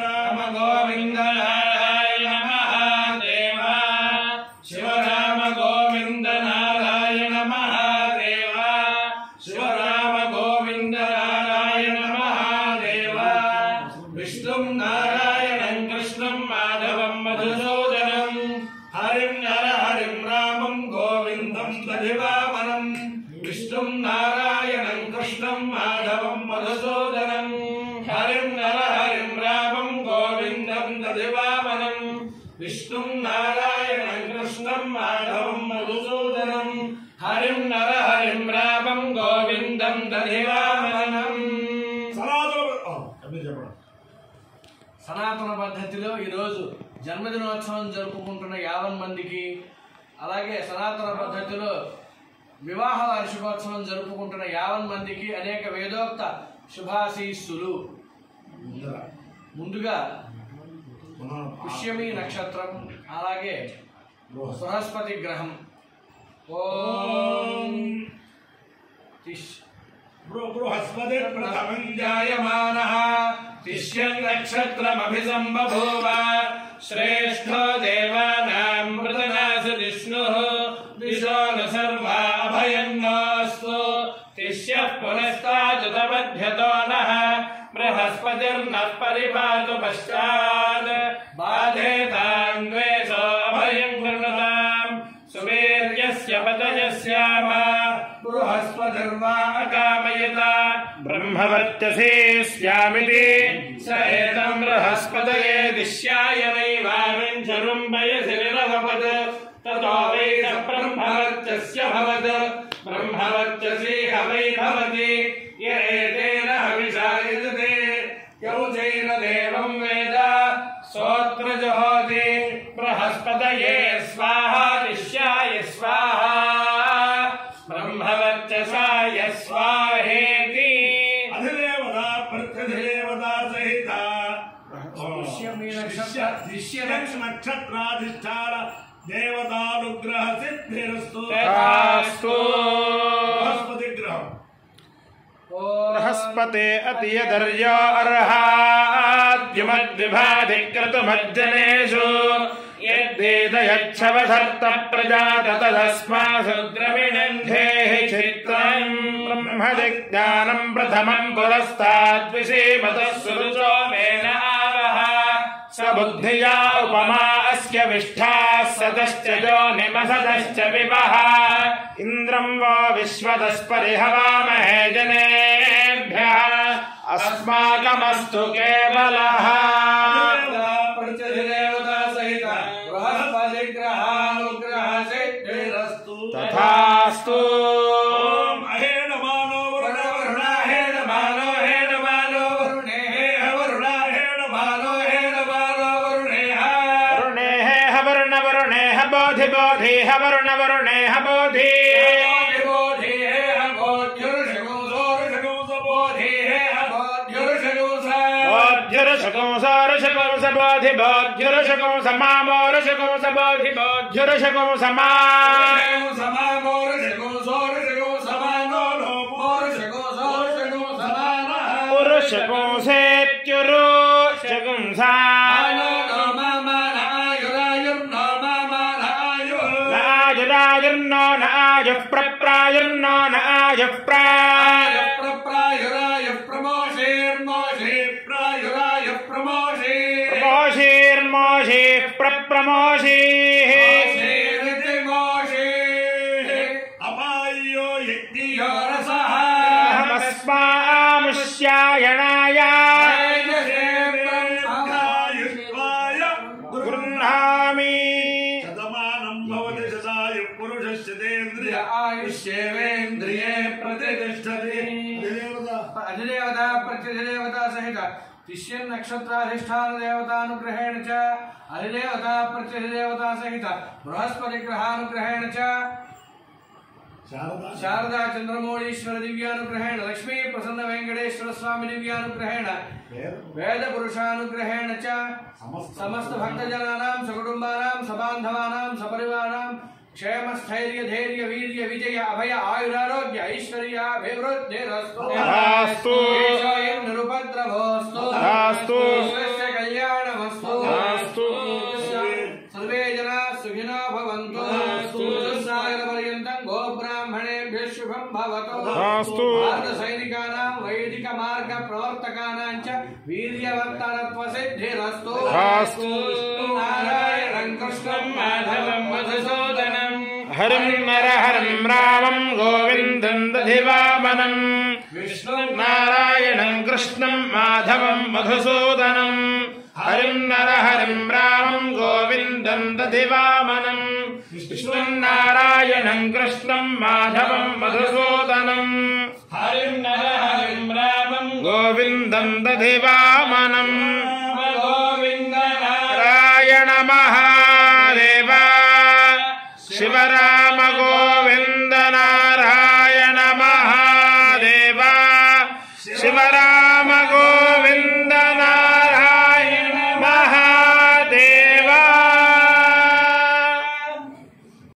राम गोविंद नारायण महादेव शिव राम गोविंद नारायण महादेव शिव राम गोविंद नारायण महादेव विष्णुं नारायणं कृष्णं माधवं मधुसूदनं हरिं नरहरिं रामं गोविंदं दधिवामनं विष्णुं नारायणं कृष्णं माधवं मधुसूदनं हरिं नरहरिं रामं गोविंदं दधिवामनं विष्णुं नारायणं कृष्णं माधवं मधुसूदनं हरिं नरहरिं रामं गोविंदं दधिवामनं సనాతన పద్ధతిలో ఈరోజు జన్మదినోత్సవం జరుపుకుంటున్న 50 మందికి, అలాగే సనాతన పద్ధతిలో వివాహ వార్షికోత్సవం జరుపుకుంటున్న 50 మందికి అనేక వేదోక్త శుభాశీస్సులు. ముందుగా పుష్యమి నక్షత్రం, అలాగే బృహస్పతి గ్రహం. ఓం बृहस्पति प्रथमं जायमानः तिष्यं नक्षत्रमभिसंबभूव श्रेष्ठो देवानां मृतनास विष्णुः दिशो न सर्वा अभयन्नोऽस्तु तिष्यः पुनस्ताजुतमध्यतो नः बृहस्पतिर्नः परिपातु पश्चात् बाधेतां द्वेषो अभयं कृणुतां सुवीर्यस्य पतयस्याम बृहस्पतिर्वा अकामयत ब्रह्मवर्चसे स्यामिति स एतं बृहस्पतये दिश्याय नैवामिञ्चरुं वयसि निरवपत् ततो वै स ब्रह्मवर्चस्य भवत् ब्रह्मवर्चसी हवै भवति य एतेन हविषा यजते यौचैन देवं वेद सोऽत्र जुहोति बृहस्पतये स्वाहा दिश्याय स्वाहा ब्रह्मवर्चसाय स्वाहेति अधिदेवता प्रत्यधिदेवता सहित नक्षत्राधिष्ठान देवतानुग्रह सिद्धिरस्तु बृहस्पति ग्रह बृहस्पते अतियदर्यो अर्हाद्युमद्विभाधिक्रतुमज्जनेषु यद्वेदयच्छवसर्त प्रजात तदस्मासु द्रविणन्धेः चित्रम् ब्रह्मजिज्ञानं प्रथमं पुरस्ताद्विषीमतः सुरुचो मेन आवः स बुद्धिया उपमा अस्य विष्ठाः सतश्च योनिमसतश्च विवः इन्द्रं वो विश्वतस्परिहवामहे जनेभ्यः अस्माकमस्तु केवलः तथास्तु बोधि बोधि हवरुण वरुणे हबोधि बोधि बोध्युरुषकुं समामोरुषकुं सबोधि बोध्युरुषकुं समा पुरुषकुं सेत्युरुषकुं सा राजुर्नो न आयुः प्रप्रायुर्नो न आयुः प्रप्रायुरायुः प्रमोषेर्मोषे प्रायुरायुः प्रमोषे प्रमोषेर्मोषे प्रप्रमोषेः अपायो यज्ञो रसः हमस्मामुष्यायणाय गृह्णामि आयुष्येवेन्द्रिये प्रतिष्ठति अधिदेवता प्रत्यधिदेवता सहित तिष्यं नक्षत्राधिष्ठान देवतानुग्रहेण च अधिदेवता प्रत्यधिदेवता सहित बृहस्पति ग्रहानुग्रहेण च शारदा चंद्रमौळीश्वर दिव्यानुग्रहेण लक्ष्मी प्रसन्न वेंकटेश्वर स्वामी दिव्यानुग्रहेण वेद पुरुषानुग्रहेण च समस्त भक्तजनानां सकुटुंबानां सबान्धवानां सपरिवाराणां क्षेम स्थैर्य धैर्य वीर्य विजय अभय आयुरारोग्य ऐश्वर्याभिवृद्धिरस्तु निरुपद्रवोस्तु భవతు భారత సైనికానాం వైదిక మార్గ ప్రవర్తకానాం చ వీర్యవర్తనత్వ సిద్ధిరస్తు నారాయణం కృష్ణం మాధవం మధుసూదనం హరిం నరహరిం రామం గోవిందం దధివామనం నారాయణం కృష్ణం మాధవం మధుసూదనం హరిం నరహరిం రామం గోవిందం దధివామనం విష్ణుం నారాయణం కృష్ణం మాధవం మధుసూదనం హరిం నరహరిం రామం గోవిందం దధివామనం గోవింద నారాయణ మహాదేవ శివరామ గోవింద